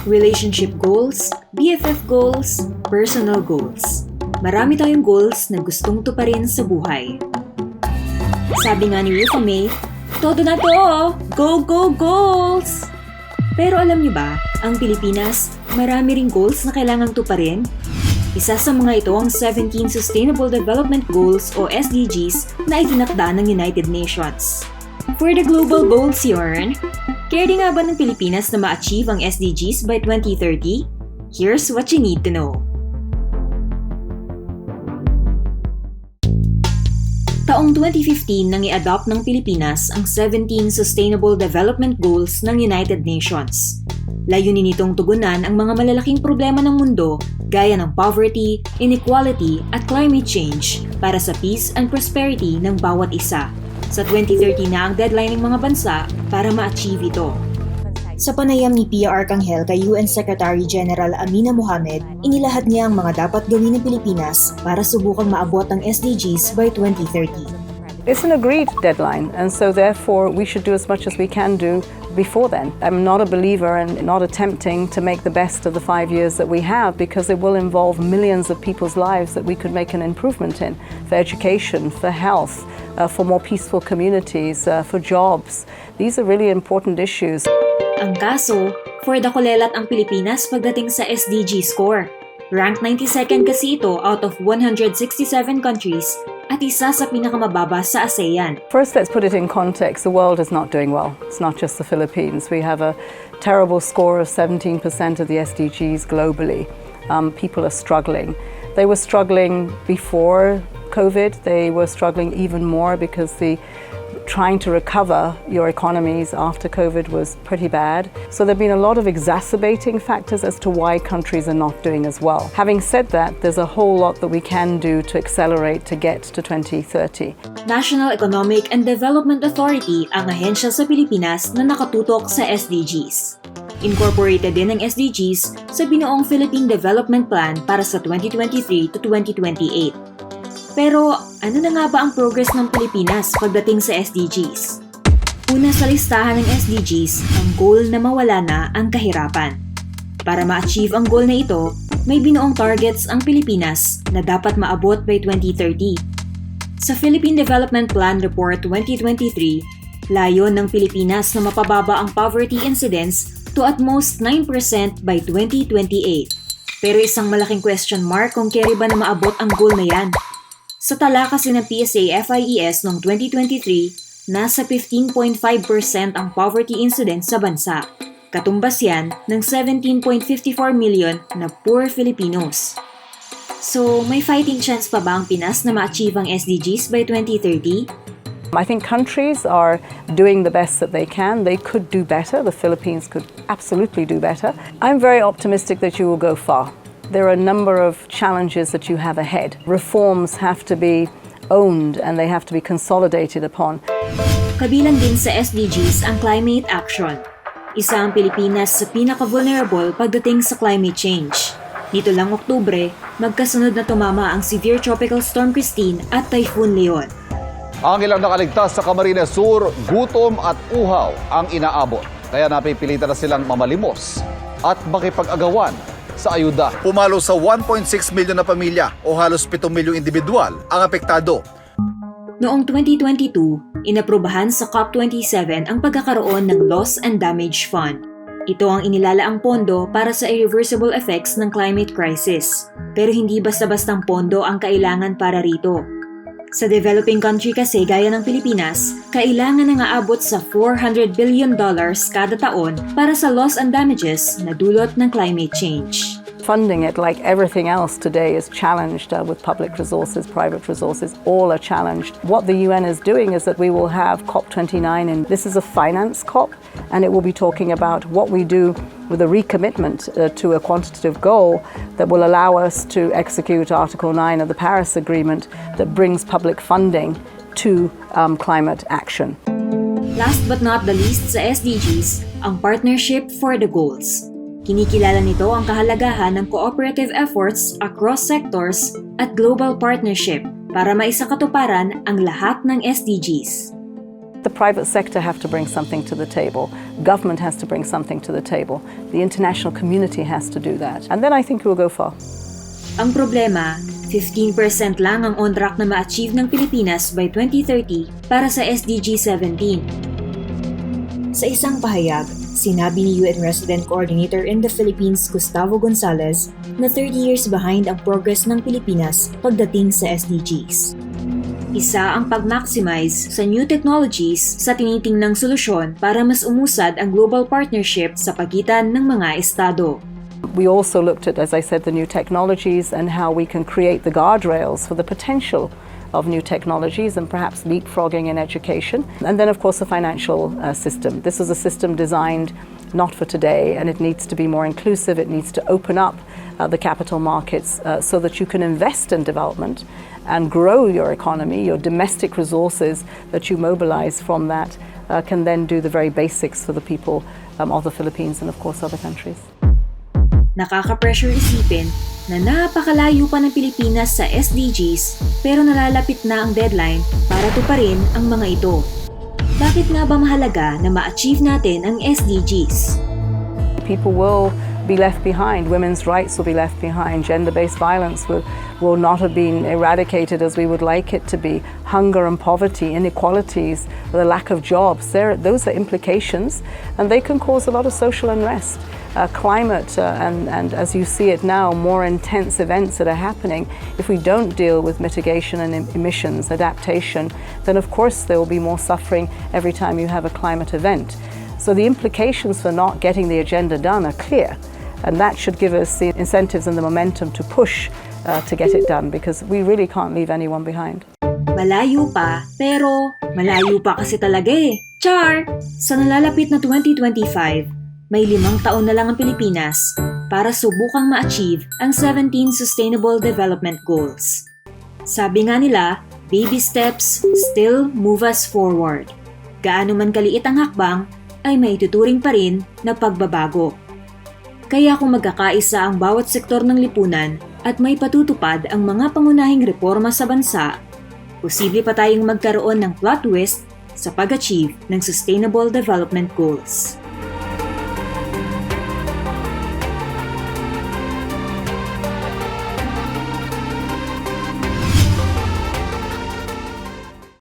Relationship goals, BFF goals, personal goals. Marami tayong goals na gustong tuparin sa buhay. Sabi nga ni Rufa May, todo na to! Go, go, goals! Pero alam niyo ba, ang Pilipinas, marami ring goals na kailangang tuparin? Isa sa mga ito ang 17 Sustainable Development Goals o SDGs na itinakda ng United Nations. For the global goals, Yorn, ready nga ba ng Pilipinas na ma-achieve ang SDGs by 2030? Here's what you need to know. Taong 2015 nang i-adopt ng Pilipinas ang 17 Sustainable Development Goals ng United Nations. Layunin nitong tugunan ang mga malalaking problema ng mundo gaya ng poverty, inequality at climate change para sa peace and prosperity ng bawat isa. Sa 2030 na ang deadline ng mga bansa para ma-achieve ito. Sa panayam ni Pia Arcangel kay UN Secretary General Amina Mohamed, inilahad niya ang mga dapat gawin ng Pilipinas para subukang maabot ang SDGs by 2030. It's an agreed deadline, and so therefore we should do as much as we can do before then. I'm not a believer and not attempting to make the best of the 5 years that we have, because it will involve millions of people's lives that we could make an improvement in, for education, for health, for more peaceful communities, for jobs. These are really important issues. Ang kaso, for the kulelat ang Pilipinas pagdating sa SDG score. Ranked 92nd kasi ito out of 167 countries at isa sa pinakamababa sa ASEAN. First, let's put it in context. The world is not doing well. It's not just the Philippines. We have a terrible score of 17% of the SDGs globally. People are struggling. They were struggling before COVID. They were struggling even more because trying to recover your economies after COVID was pretty bad. So there have been a lot of exacerbating factors as to why countries are not doing as well. Having said that, there's a whole lot that we can do to accelerate to get to 2030. National Economic and Development Authority ang ahensya sa Pilipinas na nakatutok sa SDGs. Incorporated din ang SDGs sa binuong Philippine Development Plan para sa 2023 to 2028. Pero ano na nga ba ang progress ng Pilipinas pagdating sa SDGs? Una sa listahan ng SDGs, ang goal na mawala na ang kahirapan. Para ma-achieve ang goal na ito, may binuong targets ang Pilipinas na dapat maabot by 2030. Sa Philippine Development Plan Report 2023, layon ng Pilipinas na mapababa ang poverty incidence to at most 9% by 2028. Pero isang malaking question mark kung kaya ba na maabot ang goal na yan. Sa tala kasi ng PSA-FIES noong 2023, nasa 15.5% ang poverty incidence sa bansa. Katumbas yan ng 17.54 million na poor Filipinos. So, may fighting chance pa ba ang Pinas na ma-achieve ang SDGs by 2030? I think countries are doing the best that they can. They could do better. The Philippines could absolutely do better. I'm very optimistic that you will go far. There are a number of challenges that you have ahead. Reforms have to be owned and they have to be consolidated upon. Kabilang din sa SDGs ang climate action. Isa ang Pilipinas sa pinaka-vulnerable pagdating sa climate change. Nito lang Oktubre, magkasunod na tumama ang severe tropical storm Christine at Typhoon Leon. Ang ilang nakaligtas sa Camarines Sur, gutom at uhaw ang inaabot. Kaya napipilitan na silang mamalimos at makipag-agawan sa ayuda. Pumalo sa 1.6 milyon na pamilya o halos 7 milyong individual ang apektado. Noong 2022, inaprubahan sa COP27 ang pagkakaroon ng Loss and Damage Fund. Ito ang inilalaang pondo para sa irreversible effects ng climate crisis. Pero hindi basta-bastang pondo ang kailangan para rito. Sa developing country kasi gaya ng Pilipinas, kailangan na aabot sa $400 billion kada taon para sa loss and damages na dulot ng climate change. Funding it, like everything else today, is challenged with public resources, private resources, all are challenged. What the UN is doing is that we will have COP29, and this is a finance COP, and it will be talking about what we do with a recommitment to a quantitative goal that will allow us to execute Article 9 of the Paris Agreement that brings public funding to climate action. Last but not the least sa SDGs, ang Partnership for the Goals. Kinikilala nito ang kahalagahan ng cooperative efforts across sectors at global partnership para maisakatuparan ang lahat ng SDGs. the private sector have to bring something to the table. Government has to bring something to the table. The international community has to do that. And then I think we'll go far. Ang problema, 15% lang ang on track na ma-achieve ng Pilipinas by 2030 para sa SDG 17. Sa isang pahayag, sinabi ni UN Resident Coordinator in the Philippines Gustavo Gonzalez na 30 years behind ang progress ng Pilipinas pagdating sa SDGs. Isa ang pag-maximize sa new technologies sa tinitingnang solusyon para mas umusad ang global partnership sa pagitan ng mga estado. We also looked at, as I said, the new technologies and how we can create the guardrails for the potential of new technologies and perhaps leapfrogging in education. And then, of course, the financial system. This is a system designed not for today, and it needs to be more inclusive. It needs to open up the capital markets so that you can invest in development and grow your economy. Your domestic resources that you mobilize from that can then do the very basics for the people of the Philippines and, of course, other countries. Nakaka-pressure isipin na napakalayo pa ng Pilipinas sa SDGs pero nalalapit na ang deadline para tuparin ang mga ito. Bakit nga ba mahalaga na ma-achieve natin ang SDGs? People will be left behind. Women's rights will be left behind. Gender-based violence will not have been eradicated as we would like it to be. Hunger and poverty, inequalities, the lack of jobs, those are implications, and they can cause a lot of social unrest. Climate and as you see it now, more intense events that are happening. If we don't deal with mitigation and emissions, adaptation, then of course there will be more suffering every time you have a climate event. So the implications for not getting the agenda done are clear, and that should give us the incentives and the momentum to push to get it done, because we really can't leave anyone behind. Malayo pa, pero malayo pa kasi talaga eh. Char! Sa nalalapit na 2025, may 5 taon na lang ang Pilipinas para subukang ma-achieve ang 17 Sustainable Development Goals. Sabi nga nila, baby steps still move us forward. Gaano man kaliit ang hakbang, ay may tuturing pa rin na pagbabago. Kaya kung magkakaisa ang bawat sektor ng lipunan at may patutupad ang mga pangunahing reforma sa bansa, posible pa tayong magkaroon ng plot twist sa pag-achieve ng Sustainable Development Goals.